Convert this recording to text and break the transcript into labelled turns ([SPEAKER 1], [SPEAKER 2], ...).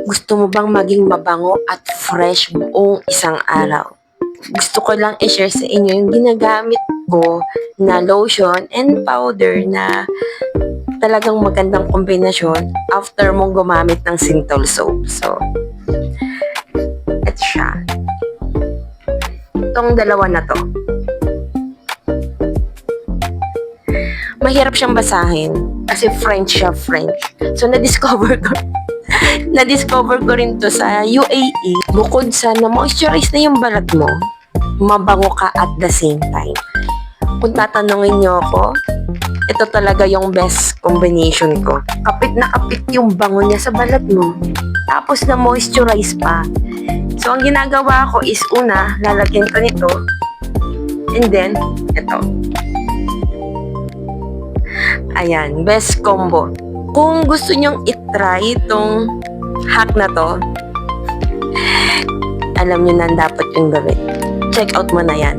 [SPEAKER 1] Gusto mo bang maging mabango at fresh buong isang araw? Gusto ko lang i-share sa inyo yung ginagamit ko na lotion and powder na talagang magandang kombinasyon after mong gumamit ng Synthol soap. So, ito siya. Itong dalawa na to. Mahirap siyang basahin kasi French siya, French. So, na-discover ko rin to sa UAE. Bukod sa na-moisturize na yung balat mo, mabango ka at the same time. Kung tatanungin niyo ako, ito talaga yung best combination ko. Kapit na kapit yung bango niya sa balat mo. Tapos na-moisturize pa. So, ang ginagawa ko is una, lalagyan ko nito. And then, ito. Ayan, best combo. Kung gusto nyong itry itong hack na to, alam nyo na dapat yung gawin. Check out mo na yan.